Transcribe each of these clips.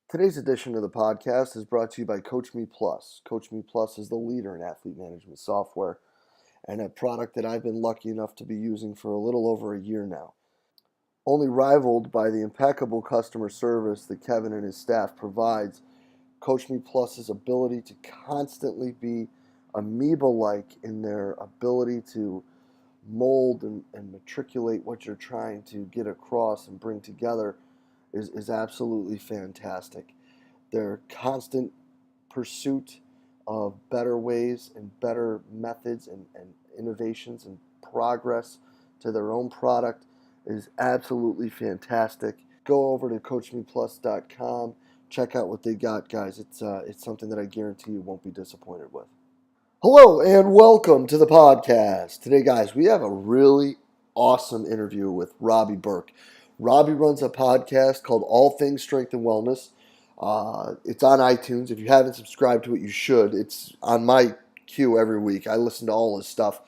Today's edition of the podcast is brought to you by Coach Me Plus. Coach Me Plus is the leader in athlete management software and a product that I've been lucky enough to be using for a little over a year now. Only rivaled by the impeccable customer service that Kevin and his staff provides, Coach Me Plus's ability to constantly be amoeba-like in their ability to mold and matriculate what you're trying to get across and bring together is absolutely fantastic. Their constant pursuit of better ways and better methods and innovations and progress to their own product is absolutely fantastic. Go over to coachmeplus.com. Check out what they got, guys. It's something that I guarantee you won't be disappointed with. Hello and welcome to the podcast. Today, guys, we have a really awesome interview with Robbie Bourke. Robbie runs a podcast called All Things Strength and Wellness. It's on iTunes. If you haven't subscribed to it, you should. It's on my queue every week. I listen to all his stuff.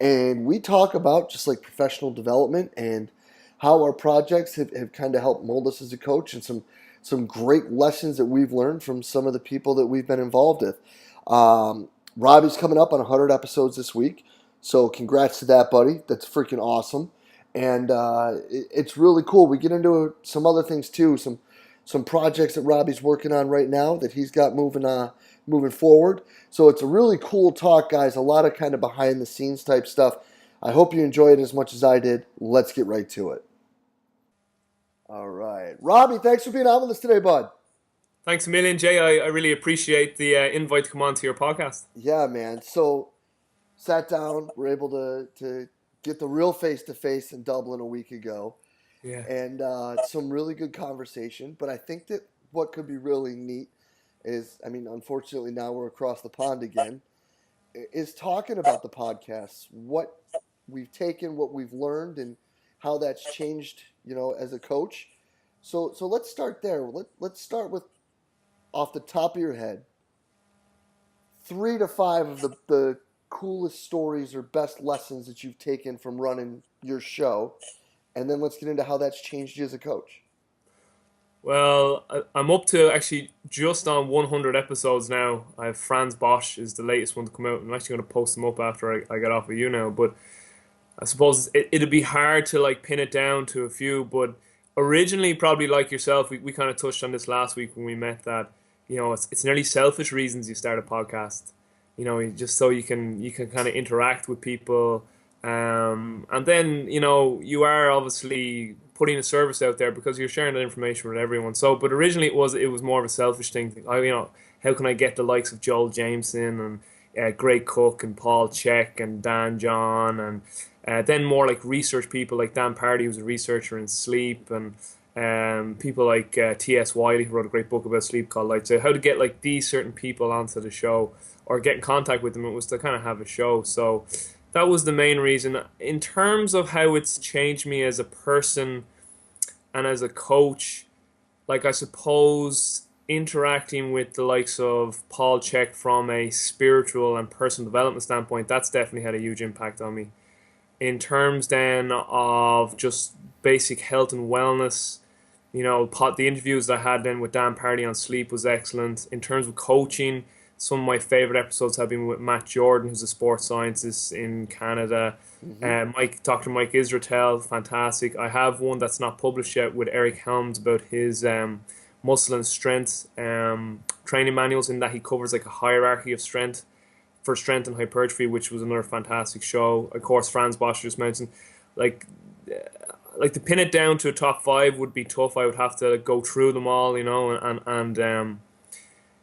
And we talk about just like professional development and how our projects have kind of helped mold us as a coach and some great lessons that we've learned from some of the people that we've been involved with. Robbie's coming up on 100 episodes this week. So congrats to that, buddy. That's freaking awesome. And it's really cool. We get into some other things too, some projects that Robbie's working on right now that he's got moving forward. So it's a really cool talk, guys. A lot of kind of behind the scenes type stuff. I hope you enjoy it as much as I did. Let's get right to it. All right. Robbie, thanks for being on with us today, bud. Thanks a million, Jay. I really appreciate the invite to come on to your podcast. Yeah, man. So sat down, we're able to get the real face-to-face in Dublin a week ago. Yeah. And some really good conversation. But I think that what could be really neat is, unfortunately now we're across the pond again, is talking about the podcasts, what we've taken, what we've learned, and how that's changed, as a coach. So let's start there. Let's start with, off the top of your head, 3 to 5 of the coolest stories or best lessons that you've taken from running your show. And then let's get into how that's changed you as a coach. Well, I'm up to actually just on 100 episodes now. I have Franz Bosch is the latest one to come out. I'm actually going to post them up after I get off of you now. But I suppose it'd be hard to like pin it down to a few. But originally, probably like yourself, we kind of touched on this last week when we met that it's nearly selfish reasons you start a podcast. Just so you can kind of interact with people. And then you are obviously putting a service out there because you're sharing that information with everyone. So, but originally it was more of a selfish thing. How can I get the likes of Joel Jameson and Greg Cook and Paul Check and Dan John and then more like research people like Dan Pardy, who's a researcher in sleep, and people like T.S. Wiley, who wrote a great book about sleep called Lights Out. How to get like these certain people onto the show or get in contact with them. It was to kind of have a show. So that was the main reason. In terms of how it's changed me as a person and as a coach, like I suppose interacting with the likes of Paul Check from a spiritual and personal development standpoint, that's definitely had a huge impact on me. In terms then of just basic health and wellness, the interviews I had then with Dan Pardy on sleep was excellent. In terms of coaching, some of my favorite episodes have been with Matt Jordan, who's a sports scientist in Canada. Mm-hmm. Dr. Mike Israetel, fantastic. I have one that's not published yet with Eric Helms about his muscle and strength training manuals, in that he covers like a hierarchy of strength for strength and hypertrophy, which was another fantastic show. Of course, Franz Bosch just mentioned, like to pin it down to a top 5 would be tough. I would have to go through them all, and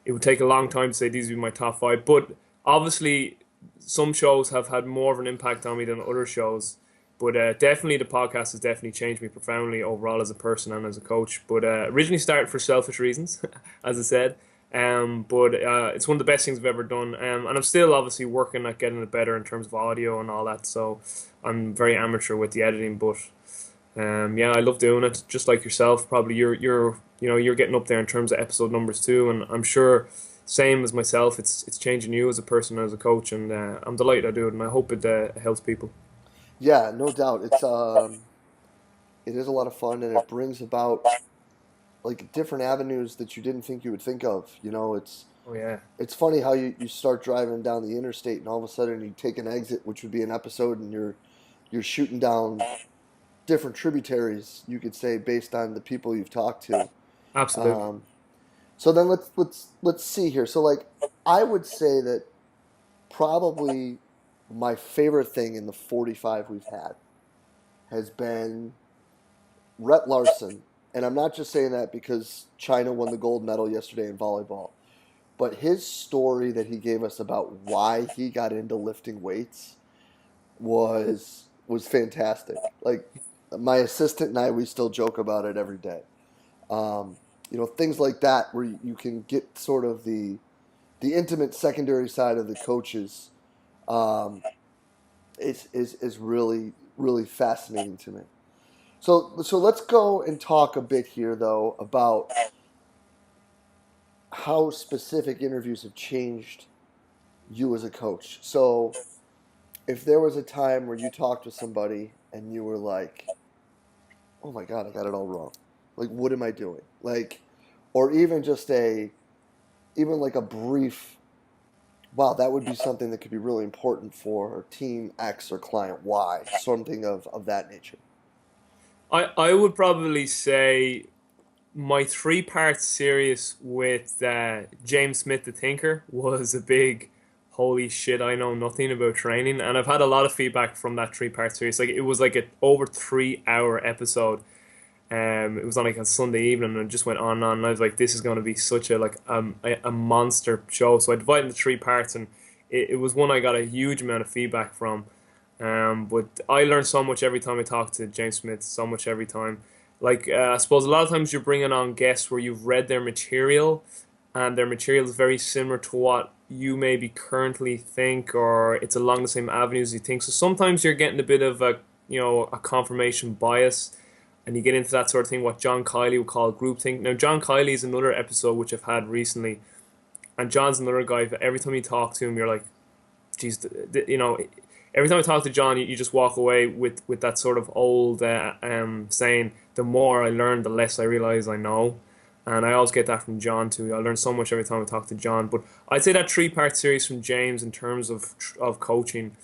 it would take a long time to say these would be my top 5. But obviously, some shows have had more of an impact on me than other shows. But definitely the podcast has definitely changed me profoundly overall as a person and as a coach. But originally started for selfish reasons, as I said. But it's one of the best things I've ever done. And I'm still obviously working at getting it better in terms of audio and all that. So I'm very amateur with the editing. But yeah, I love doing it. Just like yourself, probably you're getting up there in terms of episode numbers too. And I'm sure same as myself, it's changing you as a person, as a coach. And I'm delighted I do it. And I hope it helps people. Yeah, no doubt. It is a lot of fun, and it brings about like different avenues that you didn't think you would think of. Oh yeah, It's funny how you start driving down the interstate and all of a sudden you take an exit, which would be an episode, and you're shooting down different tributaries, you could say, based on the people you've talked to. absolutely. Um, so then let's see here. So like I would say that probably my favorite thing in the 45 we've had has been Rhett Larson, and I'm not just saying that because China won the gold medal yesterday in volleyball, but his story that he gave us about why he got into lifting weights was fantastic. Like my assistant and I, we still joke about it every day. Um, things like that where you can get sort of the intimate secondary side of the coaches um, is really really fascinating to me. So let's go and talk a bit here though about how specific interviews have changed you as a coach. So if there was a time where you talked to somebody and you were like, "Oh my god, I got it all wrong. Like what am I doing?" Like or even just even like a brief, "Wow, that would be something that could be really important for team X or client Y," something of that nature. I would probably say my three-part series with James Smith the Thinker was a big holy shit, I know nothing about training, and I've had a lot of feedback from that three-part series. Like it was like a over 3 hour episode. It was on like a Sunday evening, and it just went on and on. And I was like, this is going to be such a monster show. So I divided into three parts, and it was one I got a huge amount of feedback from. But I learned so much every time I talk to James Smith. So much every time. Like I suppose a lot of times you're bringing on guests where you've read their material, and their material is very similar to what you maybe currently think, or it's along the same avenues you think. So sometimes you're getting a bit of a confirmation bias, and you get into that sort of thing, what John Kiley would call groupthink. Now, John Kiley is another episode which I've had recently, and John's another guy. Every time you talk to him, you're like, geez, every time I talk to John, you just walk away with that sort of old saying, the more I learn, the less I realize I know. And I always get that from John too. I learn so much every time I talk to John. But I'd say that three-part series from James in terms of coaching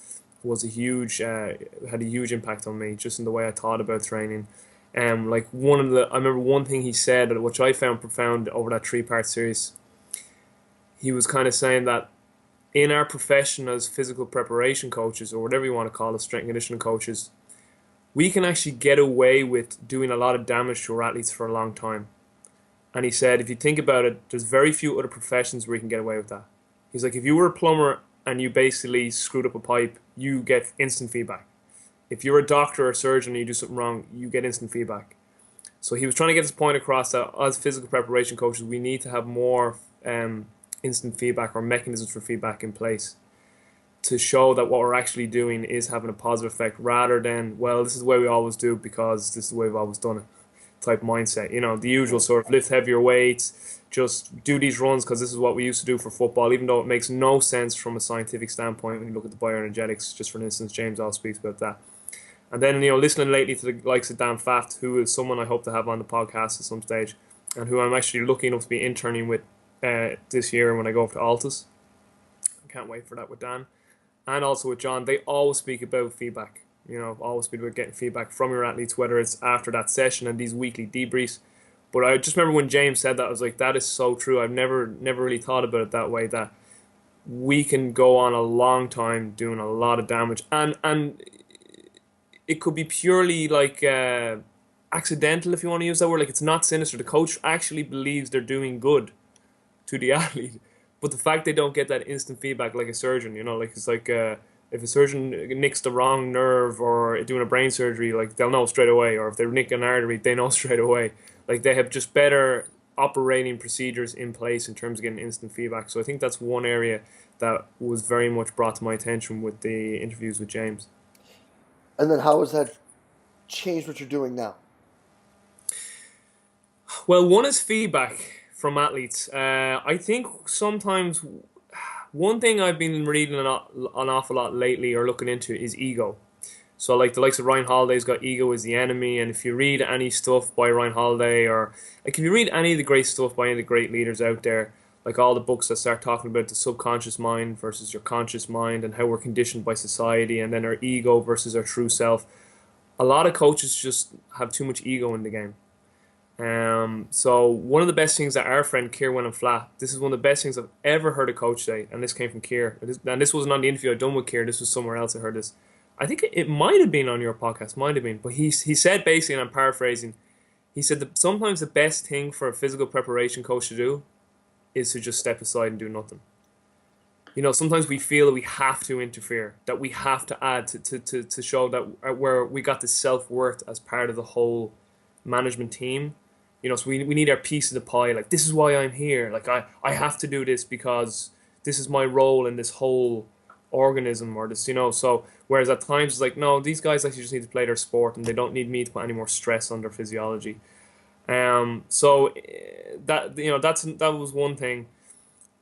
was had a huge impact on me, just in the way I thought about training. Like I remember one thing he said, which I found profound over that three-part series. He was kind of saying that in our profession as physical preparation coaches, or whatever you want to call it, strength and conditioning coaches, we can actually get away with doing a lot of damage to our athletes for a long time. And he said, if you think about it, there's very few other professions where you can get away with that. He's like, if you were a plumber and you basically screwed up a pipe, you get instant feedback. If you're a doctor or a surgeon and you do something wrong, you get instant feedback. So he was trying to get his point across that as physical preparation coaches, we need to have more instant feedback or mechanisms for feedback in place to show that what we're actually doing is having a positive effect rather than, well, this is the way we always do it because this is the way we've always done it type mindset. The usual Right. sort of lift heavier weights, just do these runs because this is what we used to do for football, even though it makes no sense from a scientific standpoint when you look at the bioenergetics, just for instance. James all speaks about that. And then, listening lately to the likes of Dan Faft, who is someone I hope to have on the podcast at some stage, and who I'm actually lucky enough to be interning with this year when I go up to Altus. I can't wait for that with Dan. And also with John, they always speak about feedback. Always speak about getting feedback from your athletes, whether it's after that session and these weekly debriefs. But I just remember when James said that, I was like, that is so true. I've never really thought about it that way, that we can go on a long time doing a lot of damage. And it could be purely like accidental, if you want to use that word. Like it's not sinister. The coach actually believes they're doing good to the athlete, but the fact they don't get that instant feedback, like a surgeon, like it's like if a surgeon nicks the wrong nerve or doing a brain surgery, like they'll know straight away. Or if they nick an artery, they know straight away. Like they have just better operating procedures in place in terms of getting instant feedback. So I think that's one area that was very much brought to my attention with the interviews with James. And then how has that changed what you're doing now? Well, one is feedback from athletes. I think sometimes one thing I've been reading an awful lot lately or looking into is ego. So like the likes of Ryan Holiday's got Ego is the Enemy, and if you read any stuff by Ryan Holiday, or like if you read any of the great stuff by any of the great leaders out there, like all the books that start talking about the subconscious mind versus your conscious mind and how we're conditioned by society, and then our ego versus our true self, a lot of coaches just have too much ego in the game. So one of the best things that our friend Kier went on flat. This is one of the best things I've ever heard a coach say, and this came from Kier. And this wasn't on the interview I'd done with Kier. This was somewhere else I heard this. I think it might have been on your podcast, might have been. But he said basically, and I'm paraphrasing, he said that sometimes the best thing for a physical preparation coach to do is to just step aside and do nothing. Sometimes we feel that we have to interfere, that we have to add to show that where we got the self worth as part of the whole management team. So we need our piece of the pie. Like, this is why I'm here. Like, I have to do this because this is my role in this whole organism or this, So, whereas at times it's like, no, these guys actually just need to play their sport and they don't need me to put any more stress on their physiology. So that was one thing.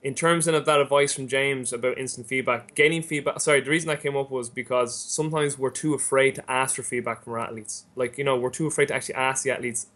In terms of that advice from James about instant feedback, getting feedback. Sorry, the reason that came up was because sometimes we're too afraid to ask for feedback from our athletes. Like, we're too afraid to actually ask the athletes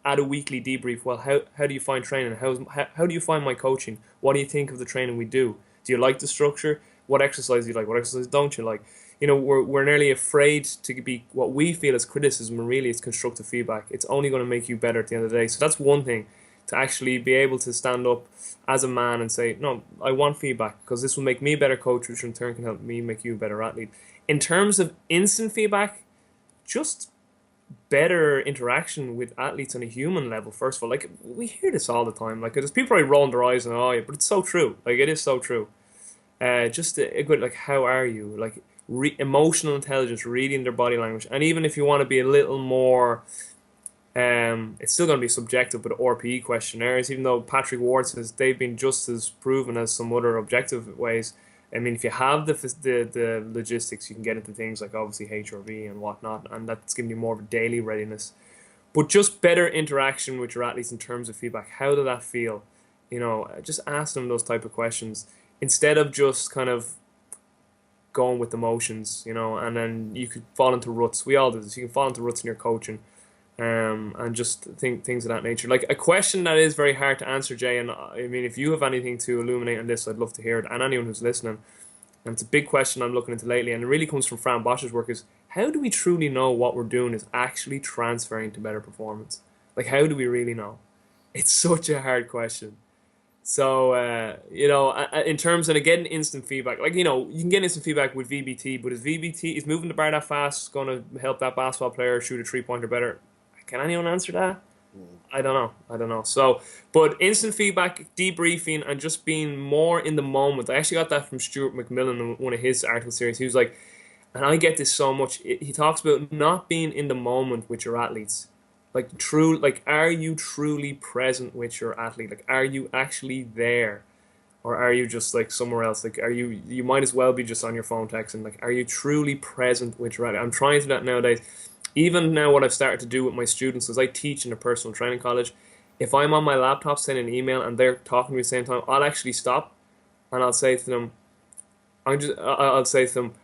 at a weekly debrief. Well, how do you find training? How do you find my coaching? What do you think of the training we do? Do you like the structure? What exercise do you like? What exercise don't you like? We're nearly afraid to be what we feel is criticism, and really it's constructive feedback. It's only going to make you better at the end of the day. So that's one thing, to actually be able to stand up as a man and say, no, I want feedback because this will make me a better coach, which in turn can help me make you a better athlete. In terms of instant feedback, just better interaction with athletes on a human level. First of all, like, we hear this all the time. Like, there's people probably rolling their eyes and, oh yeah, but it's so true. Like, it is so true. Just a good, like, how are you? Like, emotional intelligence, reading their body language, and even if you want to be a little more, it's still going to be subjective, but RPE questionnaires, even though Patrick Ward says they've been just as proven as some other objective ways. I mean, if you have the logistics, you can get into things like obviously HRV and whatnot, and that's giving you more of a daily readiness. But just better interaction with your athletes in terms of feedback. How did that feel? Just ask them those type of questions instead of just kind of going with emotions, and then you could fall into ruts. We all do this. You can fall into ruts in your coaching, and just think things of that nature. Like, a question that is very hard to answer, Jay, and I mean, if you have anything to illuminate on this, I'd love to hear it, and anyone who's listening. And it's a big question I'm looking into lately, and it really comes from Fran Bosch's work, is how do we truly know what we're doing is actually transferring to better performance? Like, how do we really know? It's such a hard question. So, in terms of getting instant feedback, like, you can get instant feedback with VBT, but is moving the bar that fast going to help that basketball player shoot a 3-pointer better? Can anyone answer that? I don't know. I don't know. So, but instant feedback, debriefing, and just being more in the moment. I actually got that from Stuart McMillan in one of his article series. He was like, and I get this so much. He talks about not being in the moment with your athletes. Like, are you truly present with your athlete? Like, are you actually there? Or are you just like somewhere else? Like, you might as well be just on your phone texting. Like, are you truly present with your athlete? I'm trying to do that nowadays. Even now, what I've started to do with my students is I teach in a personal training college. If I'm on my laptop sending an email and they're talking to me at the same time, I'll actually stop and I'll say to them, I'll say to them,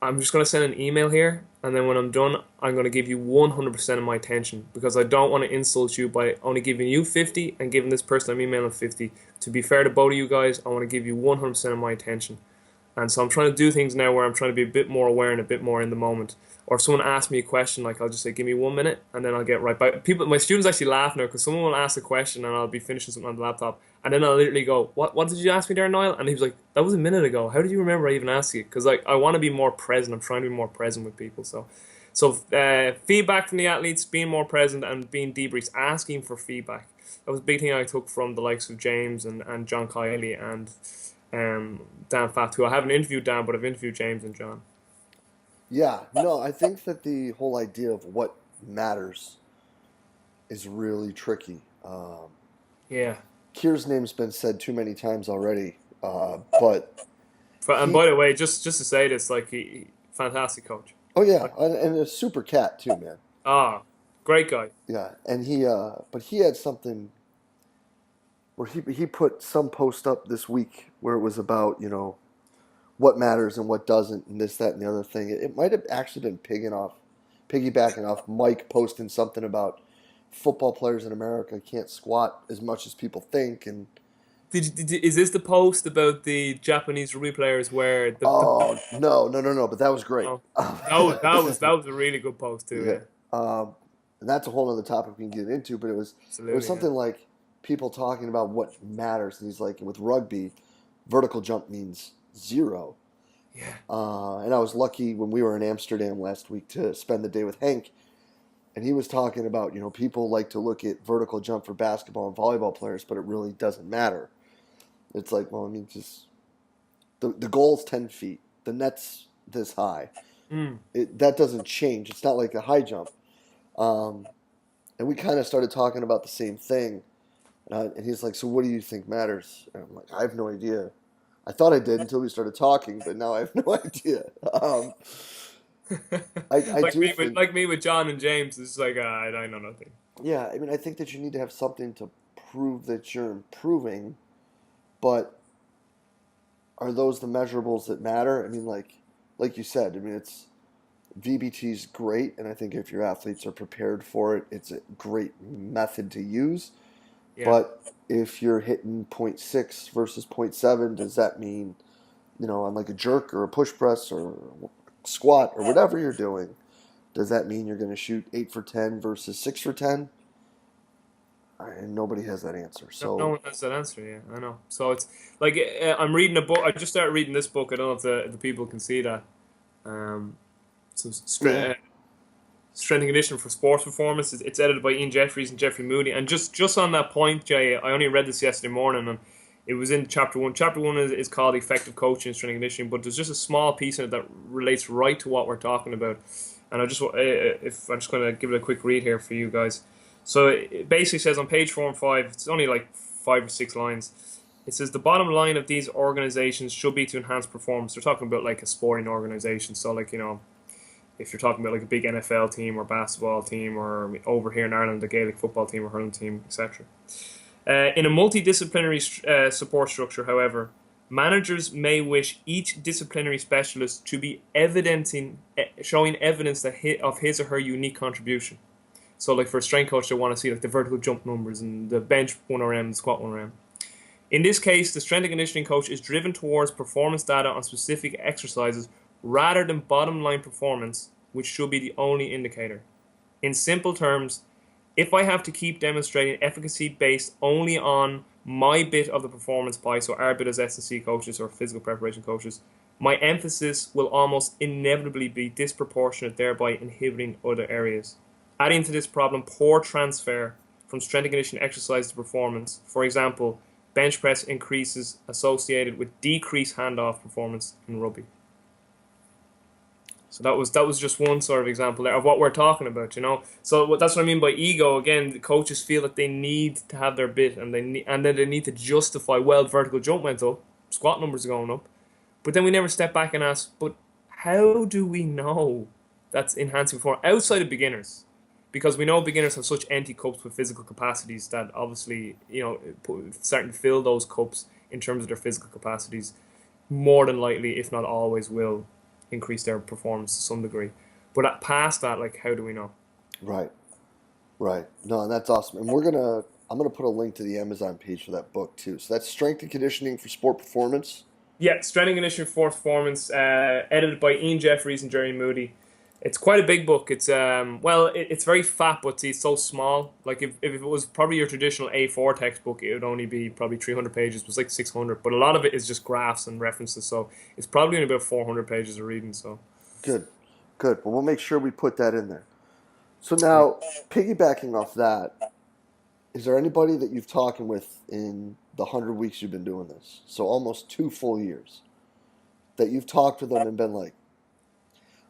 I'm just going to send an email here, and then when I'm done, I'm going to give you 100% of my attention because I don't want to insult you by only giving you 50 and giving this person I'm emailing 50. To be fair to both of you guys, I want to give you 100% of my attention. And so I'm trying to do things now where I'm trying to be a bit more aware and a bit more in the moment. Or if someone asks me a question, like, I'll just say, give me 1 minute, and then I'll get right back. My students actually laugh now because someone will ask a question and I'll be finishing something on the laptop, and then I'll literally go, what did you ask me there, Niall? And he was like, that was a minute ago. How did you remember I even asked you? Because, like, I want to be more present. I'm trying to be more present with people. So feedback from the athletes, being more present, and being debriefs, asking for feedback. That was a big thing I took from the likes of James and John Kiley and Dan Fath, who I haven't interviewed Dan, but I've interviewed James and John. Yeah, no, I think that the whole idea of what matters is really tricky. Yeah. Kier's name's been said too many times already, but And by he, the way, just to say this, like, fantastic coach. oh yeah, Like, and a super cat too, man. ah, great guy. Yeah, and but he had something where he put some post up this week where it was about what matters and what doesn't, and this, that, and the other thing. It might have actually been piggybacking off Mike posting something about football players in America can't squat as much as people think, and Is this the post about the Japanese rugby players where oh no, no, no, no, but that was great. oh, that was a really good post too. Yeah, Yeah, and that's a whole other topic we can get into, but it was absolutely. Yeah, something like people talking about what matters, and he's like, with rugby, vertical jump means zero. yeah. And I was lucky when we were in Amsterdam last week to spend the day with Hank, and he was talking about, people like to look at vertical jump for basketball and volleyball players, but it really doesn't matter. It's like, well, I mean, just the goal's 10 feet, the net's this high. Mm. That doesn't change. It's not like a high jump. Um, and we kind of started talking about the same thing. And he's like, so what do you think matters? And I'm like, I have no idea. I thought I did until we started talking, but now I have no idea. I Like do me with think, like me with John and James, it's like I know nothing. yeah, I mean, I think that you need to have something to prove that you're improving, but are those the measurables that matter? I mean, like you said, I mean, VBT's great, and I think if your athletes are prepared for it, it's a great method to use. Yeah. But if you're hitting point 0.6 versus point 0.7, does that mean, on like a jerk or a push press or squat or whatever you're doing, does that mean you're going to shoot 8 for 10 versus 6 for 10? And nobody has that answer. No So, one has that answer. Yeah, I know. So it's like I'm reading a book. I just started reading this book. I don't know if the people can see that. Um, so yeah. Strength and Conditioning for Sports Performance. It's edited by Ian Jeffries and Jeffrey Moody. And just on that point, Jay, I only read this yesterday morning, and it was in chapter one. Chapter one is called Effective Coaching and Strength and Conditioning, but there's just a small piece in it that relates right to what we're talking about. And if I'm just going to give it a quick read here for you guys. So it basically says on page 4 and 5, it's only like 5 or 6 lines. It says the bottom line of these organizations should be to enhance performance. They're talking about like a sporting organization. So like, if you're talking about like a big NFL team or basketball team, or over here in Ireland, the Gaelic football team or hurling team, etc. In a multidisciplinary support structure, however, managers may wish each disciplinary specialist to be showing evidence of his or her unique contribution. So, like for a strength coach, they want to see like the vertical jump numbers and the bench 1RM, the squat 1RM. In this case, the strength and conditioning coach is driven towards performance data on specific exercises rather than bottom line performance, which should be the only indicator. In simple terms, if I have to keep demonstrating efficacy based only on my bit of the performance pie, so our bit as S&C coaches or physical preparation coaches, my emphasis will almost inevitably be disproportionate, thereby inhibiting other areas. Adding to this problem, poor transfer from strength and conditioning exercise to performance. For example, bench press increases associated with decreased handoff performance in rugby. So that was just one sort of example there of what we're talking about. So that's what I mean by ego. Again, the coaches feel that they need to have their bit, and then they need to justify. Well, vertical jump went up, squat numbers are going up, but then we never step back and ask, but how do we know that's enhancing performance outside of beginners? Because we know beginners have such empty cups with physical capacities that obviously, starting to fill those cups in terms of their physical capacities, more than likely, if not always, will increase their performance to some degree. But past that, like, how do we know? Right, right. No, and that's awesome. And I'm gonna put a link to the Amazon page for that book too. So that's Strength and Conditioning for Sport Performance. Yeah, Strength and Conditioning for Performance, edited by Ian Jeffries and Jerry Moody. It's quite a big book. It's very fat, but it's so small. Like if it was probably your traditional A4 textbook, it would only be probably 300 pages. It was like 600, but a lot of it is just graphs and references. So it's probably only about 400 pages of reading. So Good, good. Well, we'll make sure we put that in there. So yeah. now, piggybacking off that, is there anybody that you've talking with in the 100 weeks you've been doing this? So almost 2 full years that you've talked to them and been like,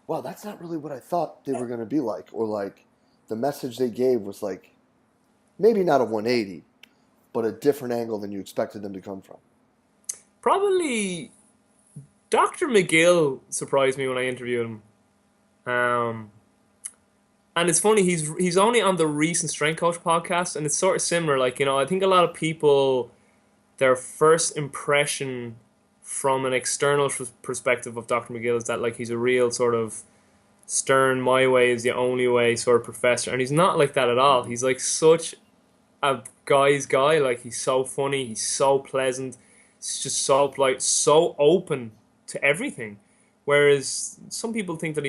wow, that's not really what I thought they were going to be like. Or like the message they gave was like, maybe not a 180, but a different angle than you expected them to come from. Probably Dr. McGill surprised me when I interviewed him. And it's funny, he's only on the recent Strength Coach podcast, and it's sort of similar. Like, I think a lot of people, their first impression from an external perspective of Dr. McGill is that like he's a real sort of stern, my way is the only way sort of professor, and he's not like that at all. He's like such a guy's guy. Like he's so funny, he's so pleasant, he's just so polite, so open to everything. Whereas some people think that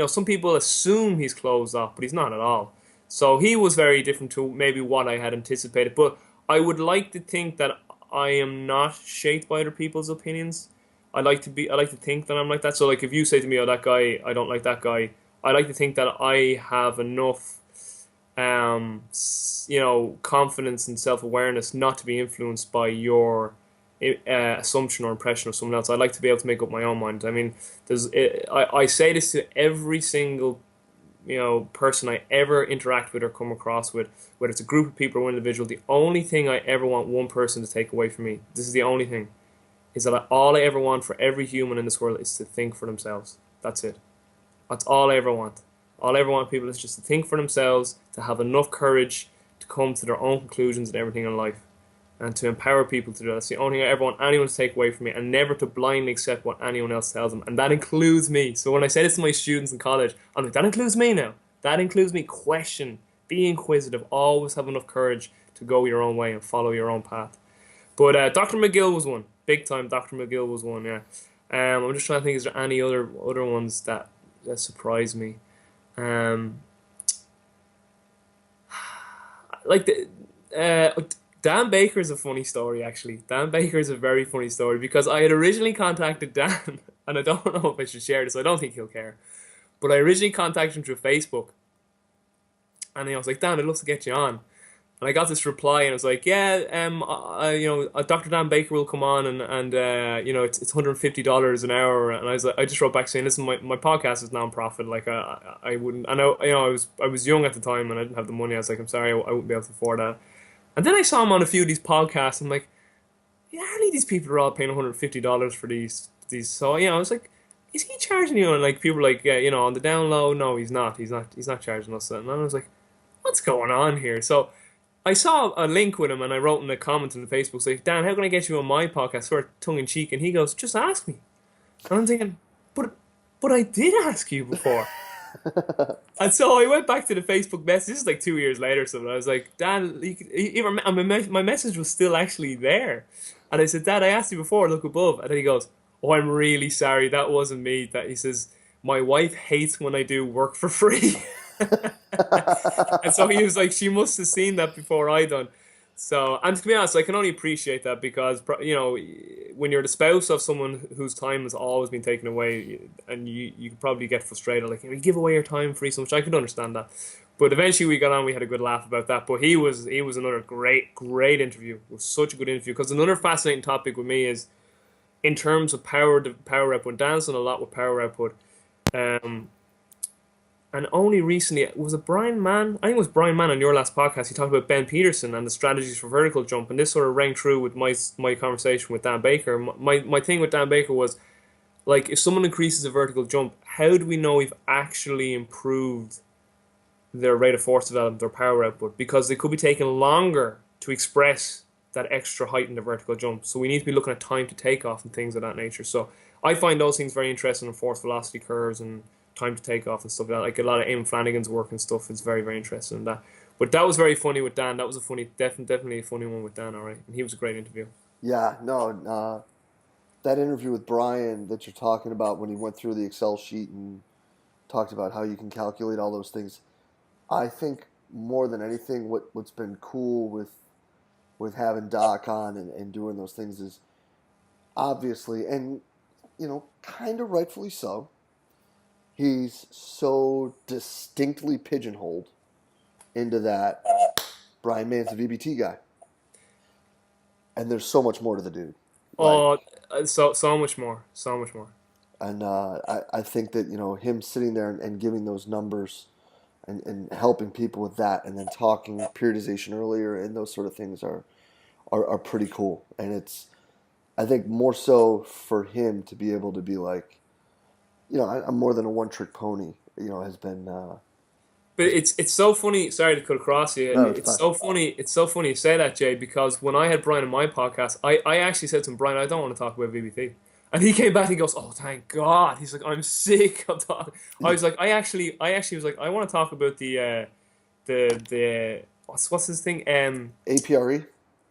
some people assume he's closed off, but he's not at all. So he was very different to maybe what I had anticipated. But I would like to think that I am not shaped by other people's opinions. I like to think that I'm like that. So like if you say to me, "Oh, that guy, I don't like that guy," I like to think that I have enough confidence and self awareness not to be influenced by your assumption or impression of someone else. I like to be able to make up my own mind. I mean, I say this to every single person I ever interact with or come across with, whether it's a group of people or one individual. The only thing I ever want one person to take away from me, this is the only thing, is that all I ever want for every human in this world is to think for themselves. That's it. That's all I ever want. All I ever want people is just to think for themselves, to have enough courage to come to their own conclusions and everything in life, and to empower people to do that. That's the only thing I ever want anyone to take away from me, and never to blindly accept what anyone else tells them. And that includes me. So when I say this to my students in college, I'm like, that includes me now. That includes me. Question, be inquisitive, always have enough courage to go your own way and follow your own path. But Dr. McGill was one. Big time Dr. McGill was one, yeah. I'm just trying to think, is there any other ones that surprised me? Um, like Dan Baker is a funny story, actually. Dan Baker is a very funny story because I had originally contacted Dan, and I don't know if I should share this. I don't think he'll care, but I originally contacted him through Facebook, and I was like, Dan, I'd love to get you on. And I got this reply, and I was like, "Yeah, Dr. Dan Baker will come on, and it's $150 an hour." And I just wrote back saying, "Listen, my podcast is non-profit. Like, I wouldn't. I know, I was young at the time, and I didn't have the money. I was like, I'm sorry, I wouldn't be able to afford that." And then I saw him on a few of these podcasts. I'm like, yeah, really, these people are all paying $150 for these. So I was like, is he charging you? And like people were like, yeah, on the down low, no, he's not. He's not charging us. And I was like, what's going on here? So I saw a link with him, and I wrote in a comment on the Facebook, like, Dan, how can I get you on my podcast? Sort of tongue in cheek, and he goes, just ask me. And I'm thinking, but I did ask you before. And so I went back to the Facebook message. This is like 2 years later, or something. I was like, Dan, my message was still actually there. And I said, Dad, I asked you before, look above. And then he goes, oh, I'm really sorry. That wasn't me. That he says, my wife hates when I do work for free. And so he was like, she must have seen that before I done. So, and to be honest, I can only appreciate that because, when you're the spouse of someone whose time has always been taken away, and you could probably get frustrated, like, you give away your time free so much. I could understand that. But eventually we got on, we had a good laugh about that. But he was another great interview. It was such a good interview because another fascinating topic with me is in terms of power output. Dan's done a lot with power output. Um, and only recently, was it Brian Mann? I think it was Brian Mann on your last podcast. He talked about Ben Peterson and the strategies for vertical jump. And this sort of rang true with my conversation with Dan Baker. My thing with Dan Baker was, like, if someone increases a vertical jump, how do we know we've actually improved their rate of force development, their power output? Because they could be taking longer to express that extra height in the vertical jump. So we need to be looking at time to take off and things of that nature. So I find those things very interesting in force velocity curves and time to take off and stuff like that. Like a lot of Eamon Flanagan's work and stuff is very, very interesting in that. But that was very funny with Dan. That was a funny, definitely a funny one with Dan, all right. And he was a great interview. Yeah, no, that interview with Brian that you're talking about when he went through the Excel sheet and talked about how you can calculate all those things. I think more than anything, what's been cool with having Doc on and doing those things is obviously, and kind of rightfully so, he's so distinctly pigeonholed into that Brian Manson VBT guy. And there's so much more to the dude. Oh, so much more. So much more. And I think that, him sitting there and giving those numbers and helping people with that and then talking periodization earlier and those sort of things are pretty cool. And it's, I think, more so for him to be able to be like, I'm more than a one-trick pony, has been... But it's so funny. Sorry to cut across you. No, it's It's fine. so funny. It's so funny you say that, Jay, because when I had Brian on my podcast, I actually said to him, Brian, I don't want to talk about VBT. And he came back and he goes, "Oh, thank God." He's like, "I'm sick of talking." I was like, I actually was like, I want to talk about the what's his thing? APRE.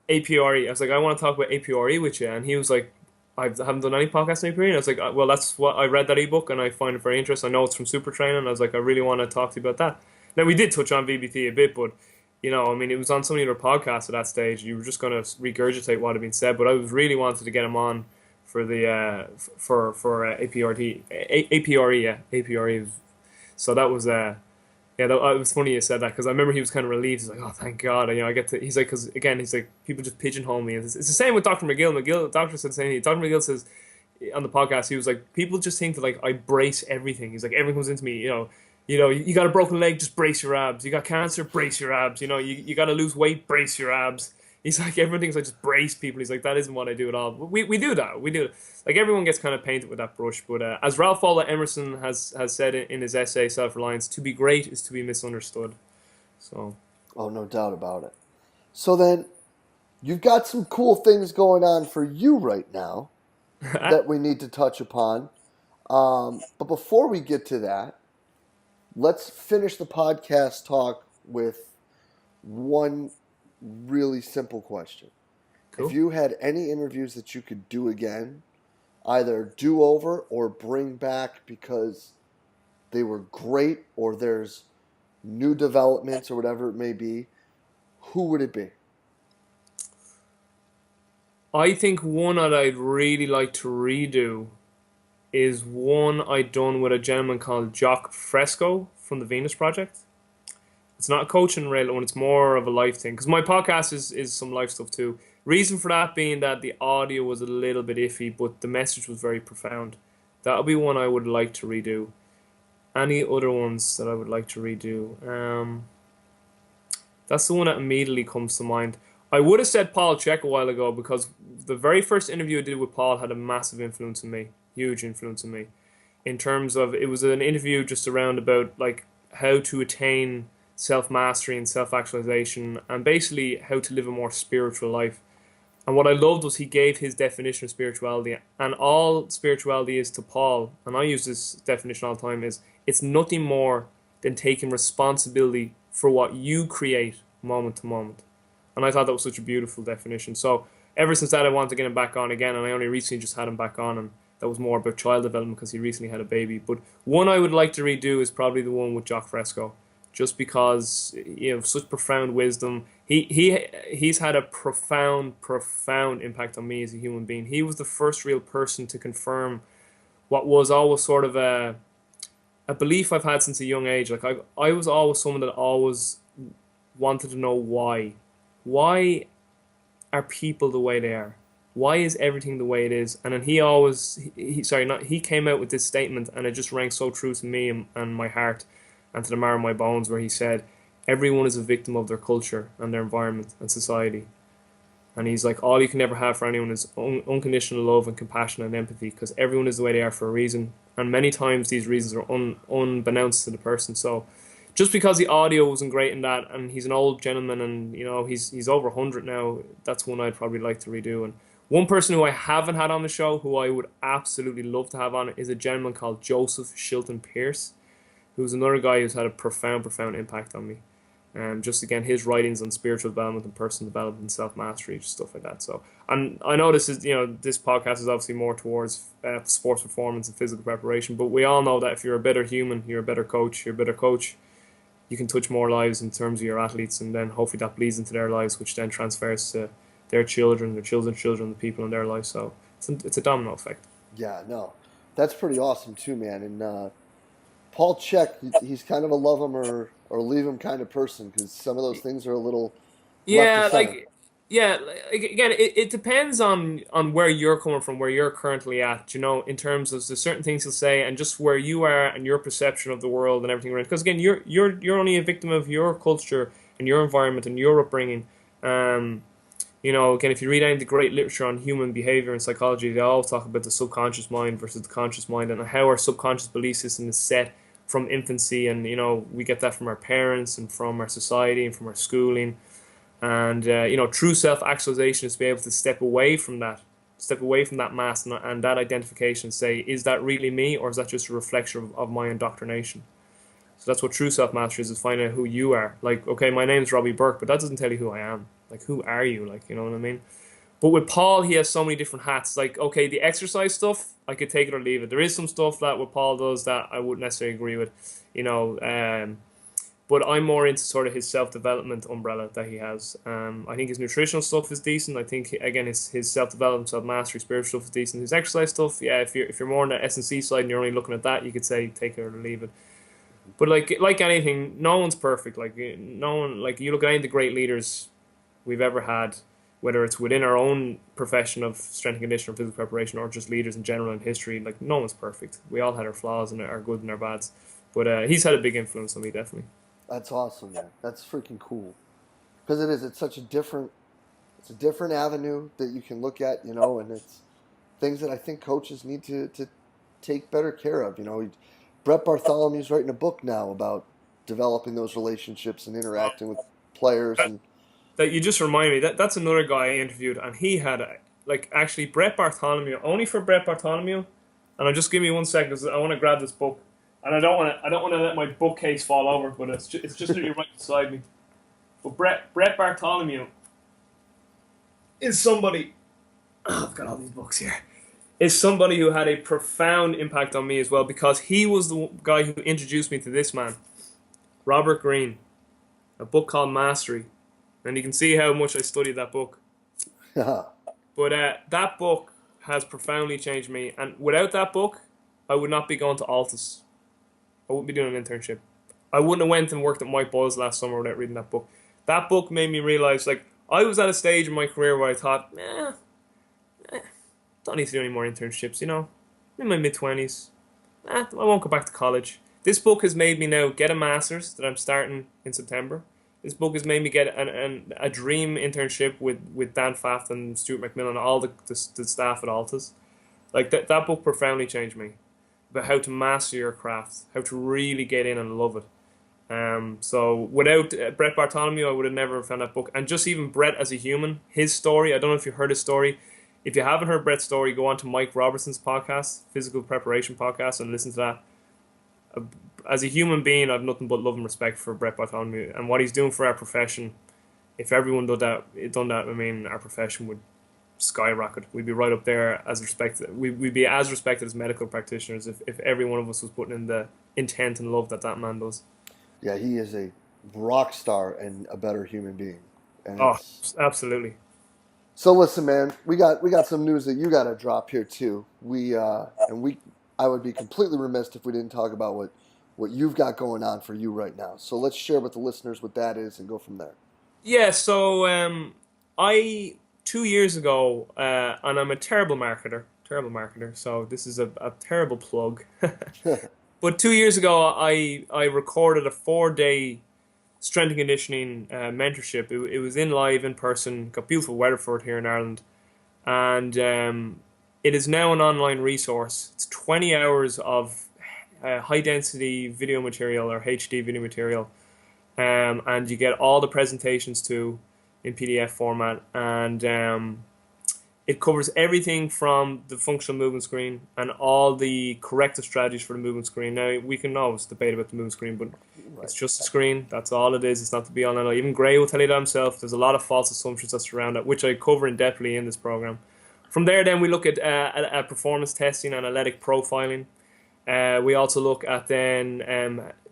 APRE. I was like, I want to talk about APRE with you, and he was like, I haven't done any podcasts on APRE. And I was like, well, that's what I read that ebook, and I find it very interesting. I know it's from Super Training. And I was like, I really want to talk to you about that. Now we did touch on VBT a bit, but I mean, it was on so many other podcasts at that stage. You were just going to regurgitate what had been said, but I was really wanted to get him on for the for APRT, APRE, yeah, APRE. So that was yeah, it was funny you said that because I remember he was kind of relieved. He's like, "Oh, thank God!" I get to. He's like, because again, he's like, people just pigeonhole me. It's the same with Doctor McGill. Doctor said the same thing. Doctor McGill says on the podcast, he was like, people just think that like I brace everything. He's like, everything comes into me. You got a broken leg, just brace your abs. You got cancer, brace your abs. You got to lose weight, brace your abs. He's like, everyone thinks I just brace people. He's like, that isn't what I do at all. But we do that. We do it. Like everyone gets kind of painted with that brush. But as Ralph Waldo Emerson has said in his essay Self Reliance, to be great is to be misunderstood. So Oh, no doubt about it. So then, you've got some cool things going on for you right now that we need to touch upon. But before we get to that, let's finish the podcast talk with one really simple question. If cool. you had any interviews that you could do again, either do over or bring back because they were great or there's new developments or whatever it may be, who would it be? I think one that I'd really like to redo is one I done with a gentleman called Jock Fresco from the Venus Project. It's not a coaching related one, it's more of a life thing. Because my podcast is some life stuff too. Reason for that being that the audio was a little bit iffy, but the message was very profound. That'll be one I would like to redo. Any other ones that I would like to redo? That's the one that immediately comes to mind. I would have said Paul Check a while ago because the very first interview I did with Paul had a massive influence on me, huge influence on me. In terms of, it was an interview just around about like how to attain self mastery and self actualization, and basically how to live a more spiritual life. And what I loved was he gave his definition of spirituality, and all spirituality is to Paul, and I use this definition all the time, is it's nothing more than taking responsibility for what you create moment to moment. And I thought that was such a beautiful definition. So ever since that, I wanted to get him back on again, and I only recently just had him back on, and that was more about child development because he recently had a baby. But one I would like to redo is probably the one with Jock Fresco, just because such profound wisdom. He's had a profound impact on me as a human being. He was the first real person to confirm what was always sort of a belief I've had since a young age. Like I was always someone that always wanted to know why. Why are people the way they are? Why is everything the way it is? And then he came out with this statement, and it just rang so true to me and my heart and to the marrow of my bones, where he said, everyone is a victim of their culture and their environment and society. And he's like, all you can ever have for anyone is unconditional love and compassion and empathy, because everyone is the way they are for a reason. And many times these reasons are unbeknownst to the person. So just because the audio wasn't great in that, and he's an old gentleman, and he's over 100 now, that's one I'd probably like to redo. And one person who I haven't had on the show, who I would absolutely love to have on, is a gentleman called Joseph Shilton Pierce, who's another guy who's had a profound impact on me. Just again, his writings on spiritual development and personal development and self mastery, just stuff like that. So, and I know this podcast is obviously more towards sports performance and physical preparation, but we all know that if you're a better human, you're a better coach. You can touch more lives in terms of your athletes, and then hopefully that bleeds into their lives, which then transfers to their children, their children's children, the people in their lives. So it's a domino effect. Yeah, no, that's pretty awesome too, man. And Paul Check, he's kind of a love him or leave him kind of person because some of those things are a little left to Yeah, center. again, it depends on where you're coming from, where you're currently at. In terms of the certain things he'll say, and just where you are and your perception of the world and everything around. Because again, you're only a victim of your culture and your environment and your upbringing. Again, if you read any of the great literature on human behavior and psychology, they all talk about the subconscious mind versus the conscious mind, and how our subconscious belief system is set from infancy, and we get that from our parents and from our society and from our schooling. And true self-actualization is to be able to step away from that mask and that identification. Say, is that really me, or is that just a reflection of my indoctrination? So that's what true self-mastery is finding out who you are. Like, okay, my name is Robbie Bourke, but that doesn't tell you who I am. Like, who are you? Like, you know what I mean? But with Paul, he has so many different hats. Like, okay, the exercise stuff, I could take it or leave it. There is some stuff that what Paul does that I wouldn't necessarily agree with, you know. But I'm more into sort of his self-development umbrella that he has. I think his nutritional stuff is decent. I think again his self-development, self-mastery, spiritual stuff is decent. His exercise stuff, yeah, if you're more on the S&C side and you're only looking at that, you could say take it or leave it. But like anything, no one's perfect. Like no one, like you look at any of the great leaders we've ever had, whether it's within our own profession of strength and conditioning or physical preparation, or just leaders in general in history. Like no one's perfect. We all had our flaws and our goods and our bads. But he's had a big influence on me, definitely. That's awesome, man. That's freaking cool. Because it is. It's such a different. It's a different avenue that you can look at, and it's things that I think coaches need to take better care of. Brett Bartholomew's writing a book now about developing those relationships and interacting with players, and That you just remind me that's another guy I interviewed, and he had like actually Brett Bartholomew, only for Brett Bartholomew. And I'll just give me 1 second because I want to grab this book, and I don't want to let my bookcase fall over, but it's just literally right beside me. But Brett Bartholomew is somebody. Oh, I've got all these books here. Is somebody who had a profound impact on me as well, because he was the guy who introduced me to this man, Robert Greene, a book called Mastery. And you can see how much I studied that book. But that book has profoundly changed me. And without that book, I would not be going to Altus. I wouldn't be doing an internship. I wouldn't have went and worked at Mike Buzz last summer without reading that book. That book made me realize, like, I was at a stage in my career where I thought, don't need to do any more internships, I'm in my mid-20s. I won't go back to college. This book has made me now get a master's that I'm starting in September. This book has made me get a dream internship with Dan Faft and Stuart McMillan and all the staff at Altus. Like that book profoundly changed me about how to master your craft, how to really get in and love it. So without Brett Bartholomew, I would have never found that book. And just even Brett as a human, his story, I don't know if you heard his story. If you haven't heard Brett's story, go on to Mike Robertson's podcast, Physical Preparation Podcast, and listen to that. As a human being, I've nothing but love and respect for Brett Bartholomew and what he's doing for our profession. If everyone done that, I mean, our profession would skyrocket. We'd be right up there as respected. We'd be as respected as medical practitioners if every one of us was putting in the intent and love that man does. Yeah, he is a rock star and a better human being. And Oh, absolutely. So listen, man, we got some news that you got to drop here too. I would be completely remiss if we didn't talk about what you've got going on for you right now. So let's share with the listeners what that is and go from there. Yeah, so I 2 years ago, and I'm a terrible marketer. So this is a terrible plug. But 2 years ago, I recorded a 4-day strength and conditioning mentorship. It was in live, in person. Got beautiful weather for it here in Ireland, and it is now an online resource. It's 20 hours of high density video material or HD video material, and you get all the presentations too in PDF format, and it covers everything from the functional movement screen and all the corrective strategies for the movement screen. Now, we can always debate about the movement screen, but it's just a screen. That's all it is. It's not to be all and all. Even Gray will tell you that himself. There's a lot of false assumptions that surround it, which I cover in depthly in this program. From there, then, we look at performance testing, analytic profiling. We also look at then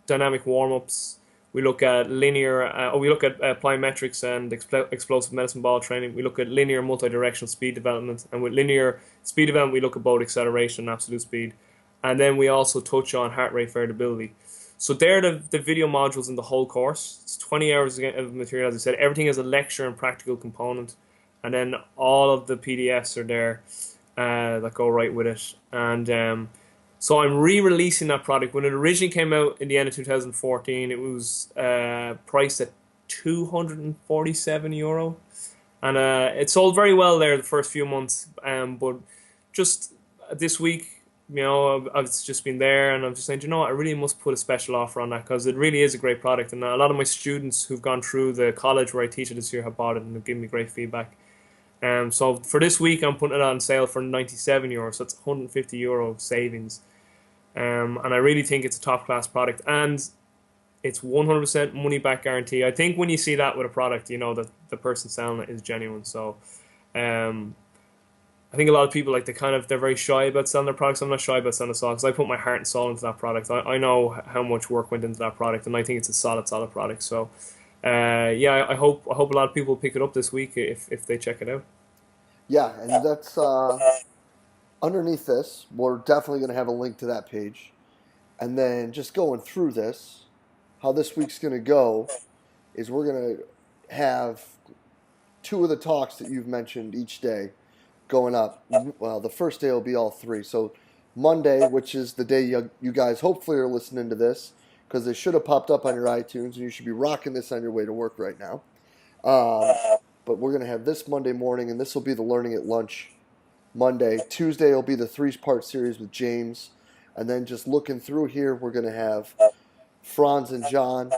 dynamic warm-ups. We look at we look at plyometrics and explosive medicine ball training. We look at linear multi-directional speed development. And with linear speed development, we look at both acceleration and absolute speed. And then we also touch on heart rate variability. So they're the video modules in the whole course. It's 20 hours of material, as I said. Everything has a lecture and practical component. And then all of the PDFs are there that go right with it. And so I'm re-releasing that product. When it originally came out in the end of 2014, it was priced at €247. And it sold very well there the first few months. But just this week, I've just been there and I'm just saying, you know what, I really must put a special offer on that because it really is a great product. And a lot of my students who've gone through the college where I teach it this year have bought it and have given me great feedback. So for this week, I'm putting it on sale for €97, so it's €150 savings. And I really think it's a top class product, and it's 100% money back guarantee. I think when you see that with a product, you know that the person selling it is genuine. So, um, I think a lot of people they're very shy about selling their products. I'm not shy about selling a soul because I put my heart and soul into that product. I know how much work went into that product, and I think it's a solid product. So, yeah, I hope a lot of people pick it up this week if they check it out. Yeah, and that's underneath this. We're definitely going to have a link to that page. And then just going through this, how this week's going to go is we're going to have two of the talks that you've mentioned each day going up. Well, the first day will be all three. So Monday, which is the day you guys hopefully are listening to this, because it should have popped up on your iTunes, and you should be rocking this on your way to work right now. Um, but we're going to have this Monday morning, and this will be the Learning at Lunch Monday. Tuesday will be the three-part series with James. And then just looking through here, we're going to have Franz and John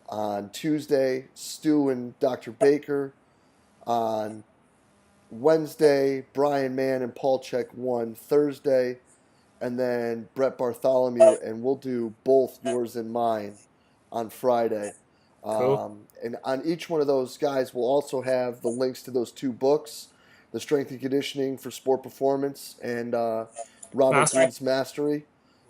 on Tuesday, Stu and Dr. Baker on Wednesday, Brian Mann and Paul Check 1 Thursday, and then Brett Bartholomew, and we'll do both yours and mine on Friday. Cool. And on each one of those guys, we'll also have the links to those two books, The Strength and Conditioning for Sport Performance and Robert Mastery. Greene's Mastery.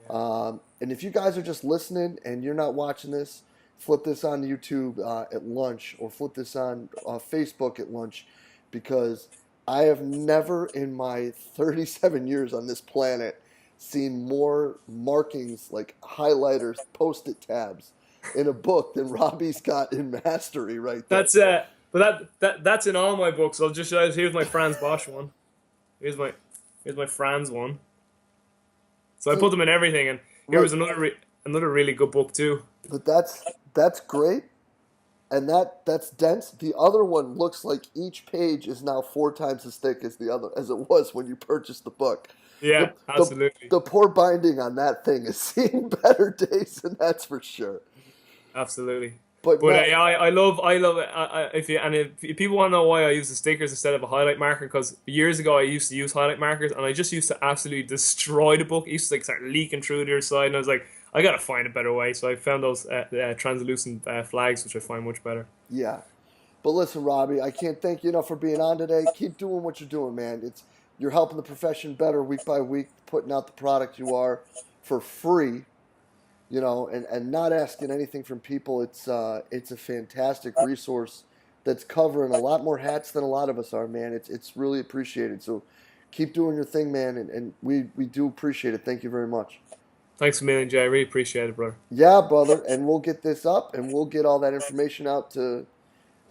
And if you guys are just listening and you're not watching this, flip this on YouTube at lunch or flip this on Facebook at lunch, because I have never in my 37 years on this planet seen more markings like highlighters, post-it tabs in a book than Robbie's got in Mastery right there. That's in all my books. I'll just show you. Here's my Franz Bosch one. Here's my Franz one. So I put So, them in everything, and here right, was another really good book too. but that's great, and that's dense. The other one looks like each page is now four times as thick as the other as it was when you purchased the book. The Yeah, the absolutely, the poor binding on that thing is seeing better days, and that's for sure. absolutely. But But Matt, yeah, I love it. If people want to know why I use the stickers instead of a highlight marker, because years ago I used to use highlight markers and I just used to absolutely destroy the book. It used to start leaking through the other side, and I was like, I gotta find a better way. So I found those translucent flags, which I find much better. yeah. But listen, Robbie, I can't thank you enough for being on today. Keep doing what you're doing, man. You're helping the profession better week by week, putting out the product you are for free, and not asking anything from people. It's a fantastic resource that's covering a lot more hats than a lot of us are, man. It's really appreciated. So keep doing your thing, man, and we do appreciate it. Thank you very much. Thanks a million, Jay. I really appreciate it, brother. Yeah, brother, and we'll get this up and we'll get all that information out to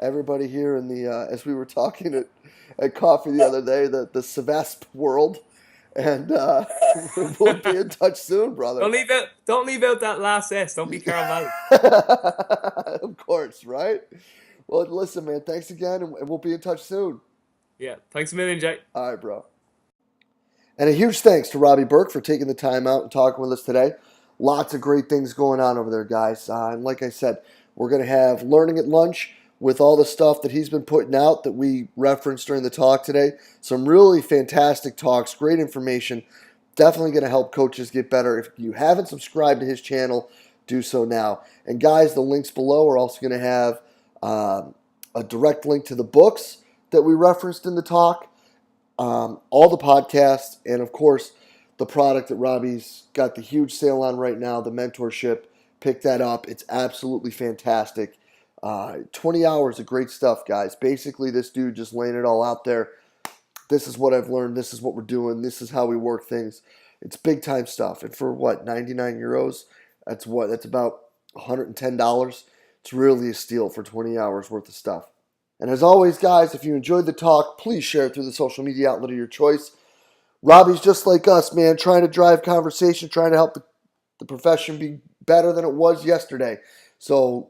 everybody here in the as we were talking at coffee the other day, the Savasp world, and we'll be in touch soon, brother. Don't leave out that last S. Don't be Carl Valley. Of course, right? Well, listen, man. Thanks again, and we'll be in touch soon. Yeah, thanks a million, Jay. All right, bro. And a huge thanks to Robbie Bourke for taking the time out and talking with us today. Lots of great things going on over there, guys. And like I said, we're going to have Learning at Lunch with all the stuff that he's been putting out that we referenced during the talk today. Some really fantastic talks, great information. Definitely going to help coaches get better. If you haven't subscribed to his channel, do so now. And guys, the links below are also going to have a direct link to the books that we referenced in the talk, all the podcasts, and of course, the product that Robbie's got the huge sale on right now, the mentorship. Pick that up. It's absolutely fantastic. 20 hours of great stuff, guys. Basically, this dude just laying it all out there. This is what I've learned. This is what we're doing. This is how we work things. It's big time stuff. And for what, 99 euros? That's about $110. It's really a steal for 20 hours worth of stuff. And as always, guys, if you enjoyed the talk, please share it through the social media outlet of your choice. Robbie's just like us, man, trying to drive conversation, trying to help the profession be better than it was yesterday. So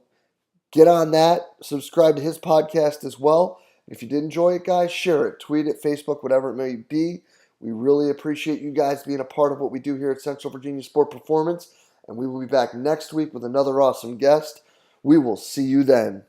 get on that. Subscribe to his podcast as well. If you did enjoy it, guys, share it. Tweet it, Facebook, whatever it may be. We really appreciate you guys being a part of what we do here at Central Virginia Sport Performance, and we will be back next week with another awesome guest. We will see you then.